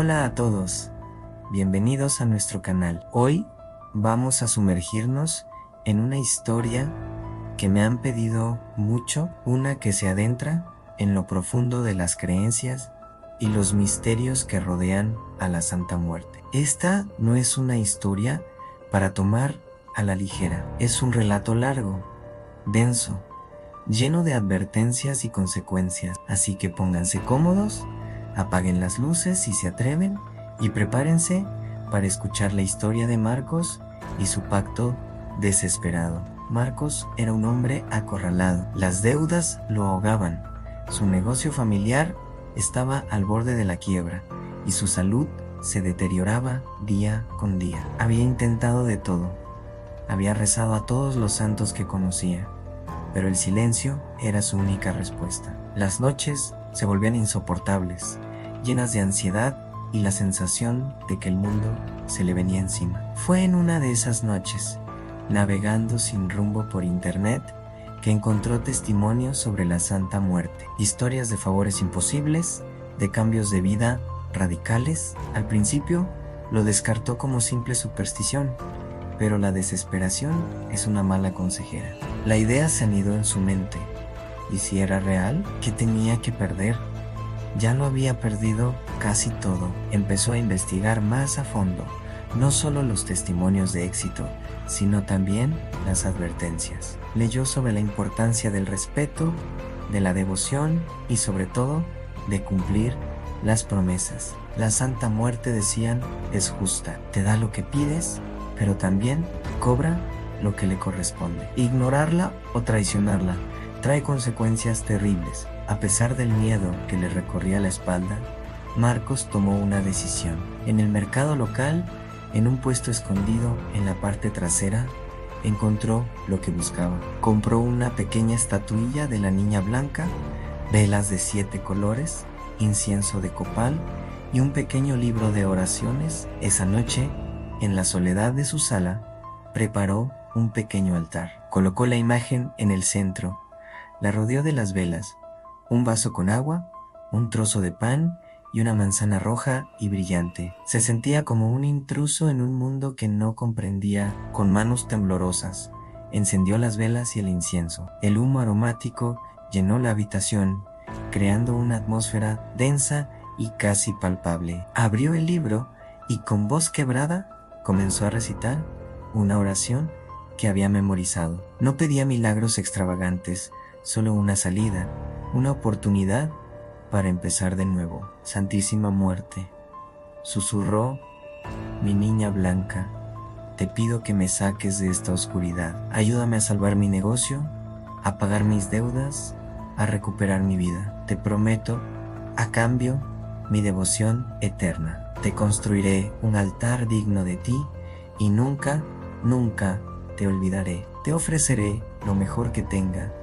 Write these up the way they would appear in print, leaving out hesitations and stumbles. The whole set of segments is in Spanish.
Hola a todos, bienvenidos a nuestro canal. Hoy vamos a sumergirnos en una historia que me han pedido mucho, una que se adentra en lo profundo de las creencias y los misterios que rodean a la Santa Muerte. Esta no es una historia para tomar a la ligera, es un relato largo, denso, lleno de advertencias y consecuencias, así que pónganse cómodos, apaguen las luces si se atreven y prepárense para escuchar la historia de Marcos y su pacto desesperado. Marcos era un hombre acorralado, las deudas lo ahogaban, su negocio familiar estaba al borde de la quiebra y su salud se deterioraba día con día. Había intentado de todo, había rezado a todos los santos que conocía, pero el silencio era su única respuesta. Las noches se volvían insoportables, llenas de ansiedad y la sensación de que el mundo se le venía encima. Fue en una de esas noches, navegando sin rumbo por internet, que encontró testimonios sobre la Santa Muerte, historias de favores imposibles, de cambios de vida radicales. Al principio lo descartó como simple superstición, pero la desesperación es una mala consejera. La idea se anidó en su mente. ¿Y si era real? ¿Qué tenía que perder? Ya lo había perdido casi todo. Empezó a investigar más a fondo, no solo los testimonios de éxito, sino también las advertencias. Leyó sobre la importancia del respeto, de la devoción y sobre todo de cumplir las promesas. La Santa Muerte, decían, es justa. Te da lo que pides, pero también cobra lo que le corresponde. Ignorarla o traicionarla trae consecuencias terribles. A pesar del miedo que le recorría la espalda, Marcos tomó una decisión. En el mercado local, en un puesto escondido en la parte trasera, encontró lo que buscaba. Compró una pequeña estatuilla de la Niña Blanca, velas de 7 colores, incienso de copal y un pequeño libro de oraciones. Esa noche, en la soledad de su sala, preparó un pequeño altar. Colocó la imagen en el centro, la rodeó de las velas, un vaso con agua, un trozo de pan y una manzana roja y brillante. Se sentía como un intruso en un mundo que no comprendía. Con manos temblorosas, encendió las velas y el incienso. El humo aromático llenó la habitación, creando una atmósfera densa y casi palpable. Abrió el libro y con voz quebrada comenzó a recitar una oración que había memorizado. No pedía milagros extravagantes, solo una salida, una oportunidad para empezar de nuevo. Santísima Muerte, susurró, mi niña blanca, te pido que me saques de esta oscuridad. Ayúdame a salvar mi negocio, a pagar mis deudas, a recuperar mi vida. Te prometo, a cambio, mi devoción eterna. Te construiré un altar digno de ti y nunca, nunca te olvidaré. Te ofreceré lo mejor que tenga,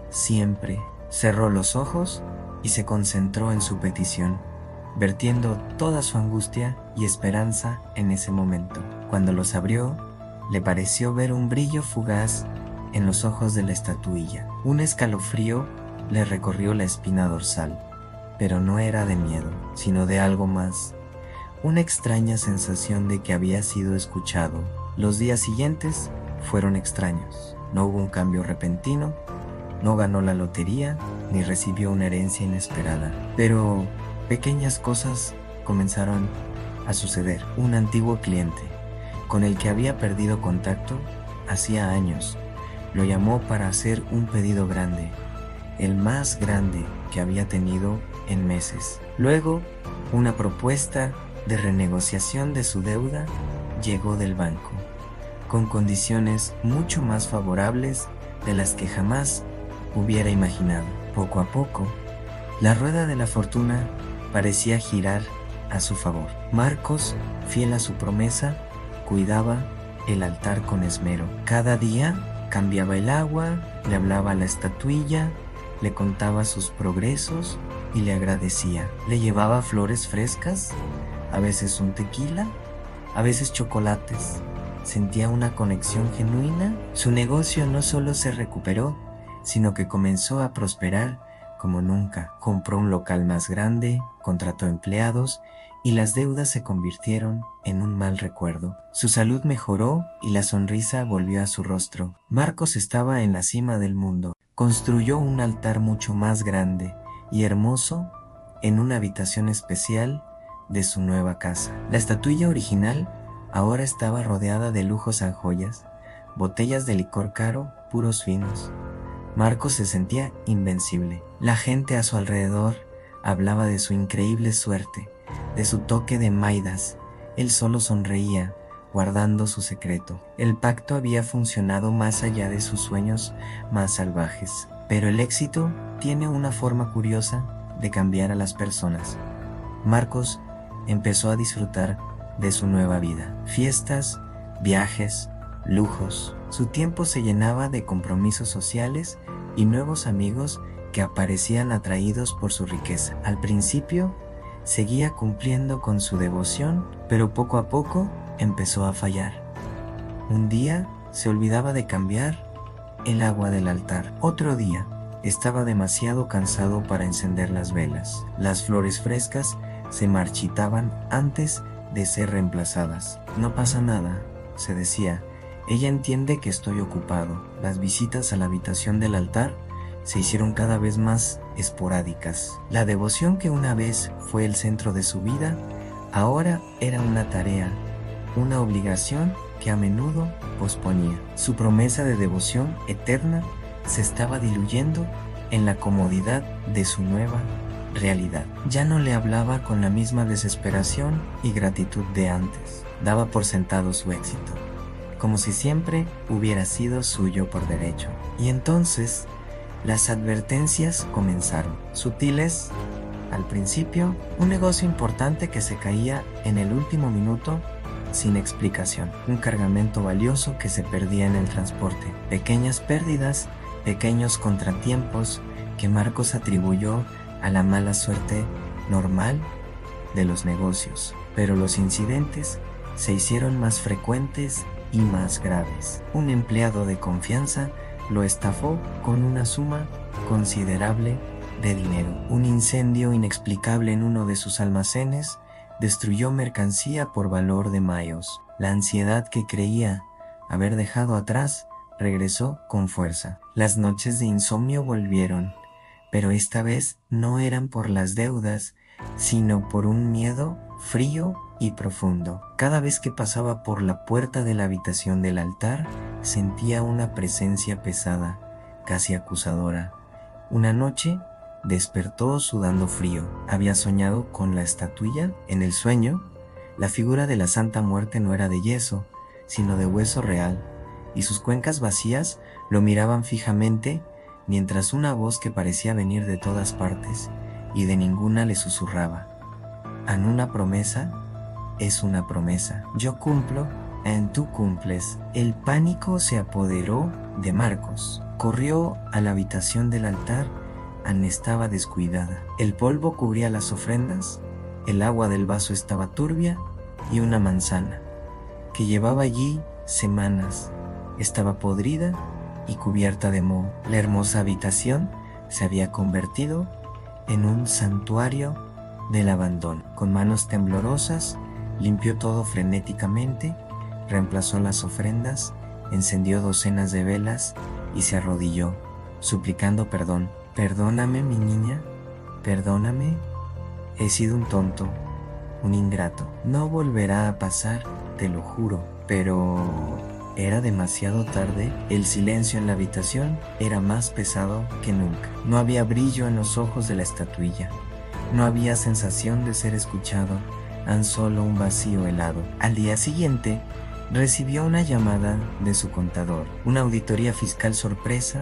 siempre. Cerró los ojos y se concentró en su petición, vertiendo toda su angustia y esperanza en ese momento. Cuando los abrió, le pareció ver un brillo fugaz en los ojos de la estatuilla. Un escalofrío le recorrió la espina dorsal, pero no era de miedo, sino de algo más, una extraña sensación de que había sido escuchado. Los días siguientes fueron extraños. No hubo un cambio repentino, no ganó la lotería, ni recibió una herencia inesperada. Pero pequeñas cosas comenzaron a suceder. Un antiguo cliente, con el que había perdido contacto hacía años, lo llamó para hacer un pedido grande, el más grande que había tenido en meses. Luego, una propuesta de renegociación de su deuda llegó del banco, con condiciones mucho más favorables de las que jamás hubiera imaginado. Poco a poco, la rueda de la fortuna parecía girar a su favor. Marcos, fiel a su promesa, cuidaba el altar con esmero. Cada día cambiaba el agua, le hablaba a la estatuilla, le contaba sus progresos y le agradecía. Le llevaba flores frescas, a veces un tequila, a veces chocolates. Sentía una conexión genuina. Su negocio no solo se recuperó, sino que comenzó a prosperar como nunca. Compró un local más grande, contrató empleados y las deudas se convirtieron en un mal recuerdo. Su salud mejoró y la sonrisa volvió a su rostro. Marcos estaba en la cima del mundo. Construyó un altar mucho más grande y hermoso en una habitación especial de su nueva casa. La estatuilla original ahora estaba rodeada de lujos en joyas, botellas de licor caro, puros finos. Marcos se sentía invencible. La gente a su alrededor hablaba de su increíble suerte, de su toque de Midas. Él solo sonreía, guardando su secreto. El pacto había funcionado más allá de sus sueños más salvajes. Pero el éxito tiene una forma curiosa de cambiar a las personas. Marcos empezó a disfrutar de su nueva vida. Fiestas, viajes, lujos. Su tiempo se llenaba de compromisos sociales y nuevos amigos que aparecían atraídos por su riqueza. Al principio, seguía cumpliendo con su devoción, pero poco a poco empezó a fallar. Un día se olvidaba de cambiar el agua del altar. Otro día estaba demasiado cansado para encender las velas. Las flores frescas se marchitaban antes de ser reemplazadas. No pasa nada, se decía. Ella entiende que estoy ocupado. Las visitas a la habitación del altar se hicieron cada vez más esporádicas. La devoción que una vez fue el centro de su vida, ahora era una tarea, una obligación que a menudo posponía. Su promesa de devoción eterna se estaba diluyendo en la comodidad de su nueva realidad. Ya no le hablaba con la misma desesperación y gratitud de antes. Daba por sentado su éxito, como si siempre hubiera sido suyo por derecho. Y entonces las advertencias comenzaron, sutiles al principio, un negocio importante que se caía en el último minuto sin explicación, un cargamento valioso que se perdía en el transporte, pequeñas pérdidas, pequeños contratiempos que Marcos atribuyó a la mala suerte normal de los negocios, pero los incidentes se hicieron más frecuentes y más graves. Un empleado de confianza lo estafó con una suma considerable de dinero. Un incendio inexplicable en uno de sus almacenes destruyó mercancía por valor de mayos. La ansiedad que creía haber dejado atrás regresó con fuerza. Las noches de insomnio volvieron, pero esta vez no eran por las deudas, sino por un miedo frío y profundo. Cada vez que pasaba por la puerta de la habitación del altar, sentía una presencia pesada, casi acusadora. Una noche despertó sudando frío. Había soñado con la estatuilla. En el sueño, la figura de la Santa Muerte no era de yeso, sino de hueso real, y sus cuencas vacías lo miraban fijamente, mientras una voz que parecía venir de todas partes y de ninguna le susurraba: «En una promesa es una promesa. Yo cumplo, en tú cumples». El pánico se apoderó de Marcos. Corrió a la habitación del altar. Anne estaba descuidada. El polvo cubría las ofrendas, el agua del vaso estaba turbia y una manzana, que llevaba allí semanas, estaba podrida y cubierta de moho. La hermosa habitación se había convertido en un santuario del abandono. Con manos temblorosas, limpió todo frenéticamente, reemplazó las ofrendas, encendió docenas de velas y se arrodilló, suplicando perdón. «Perdóname, mi niña, perdóname. He sido un tonto, un ingrato. No volverá a pasar, te lo juro». Pero era demasiado tarde. El silencio en la habitación era más pesado que nunca. No había brillo en los ojos de la estatuilla. No había sensación de ser escuchado, tan solo un vacío helado. Al día siguiente, recibió una llamada de su contador. Una auditoría fiscal sorpresa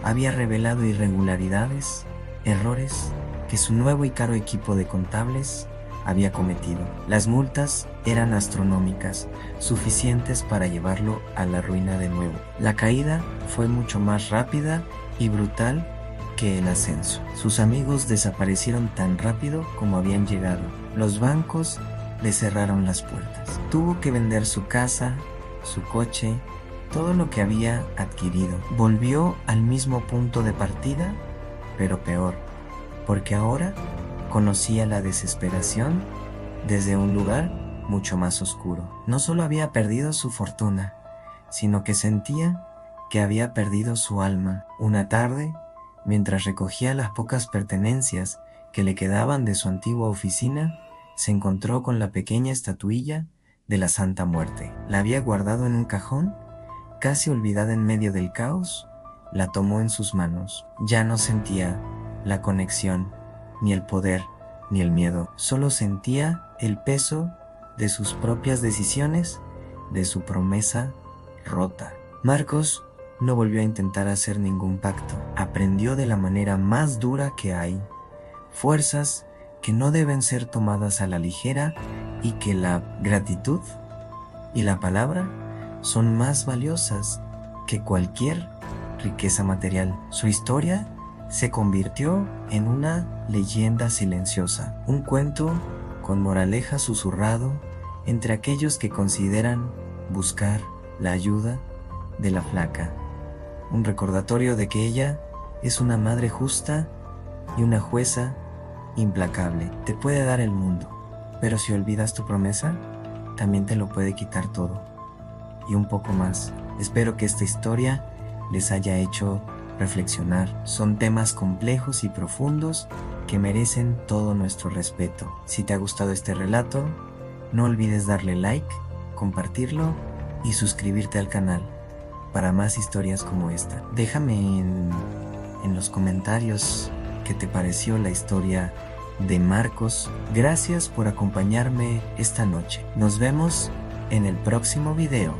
había revelado irregularidades, errores que su nuevo y caro equipo de contables había cometido. Las multas eran astronómicas, suficientes para llevarlo a la ruina de nuevo. La caída fue mucho más rápida y brutal que el ascenso. Sus amigos desaparecieron tan rápido como habían llegado. Los bancos le cerraron las puertas. Tuvo que vender su casa, su coche, todo lo que había adquirido. Volvió al mismo punto de partida, pero peor, porque ahora conocía la desesperación desde un lugar mucho más oscuro. No solo había perdido su fortuna, sino que sentía que había perdido su alma. Una tarde, mientras recogía las pocas pertenencias que le quedaban de su antigua oficina, se encontró con la pequeña estatuilla de la Santa Muerte. La había guardado en un cajón, casi olvidada en medio del caos. La tomó en sus manos. Ya no sentía la conexión, ni el poder, ni el miedo. Solo sentía el peso de sus propias decisiones, de su promesa rota. Marcos no volvió a intentar hacer ningún pacto. Aprendió de la manera más dura que hay. Fuerzas que no deben ser tomadas a la ligera y que la gratitud y la palabra son más valiosas que cualquier riqueza material. Su historia se convirtió en una leyenda silenciosa, un cuento con moraleja susurrado entre aquellos que consideran buscar la ayuda de la flaca. Un recordatorio de que ella es una madre justa y una jueza implacable. Te puede dar el mundo, pero si olvidas tu promesa, también te lo puede quitar todo y un poco más. Espero que esta historia les haya hecho reflexionar. Son temas complejos y profundos que merecen todo nuestro respeto. Si te ha gustado este relato, no olvides darle like, compartirlo y suscribirte al canal para más historias como esta. Déjame en los comentarios qué te pareció la historia de Marcos. Gracias por acompañarme esta noche. Nos vemos en el próximo video.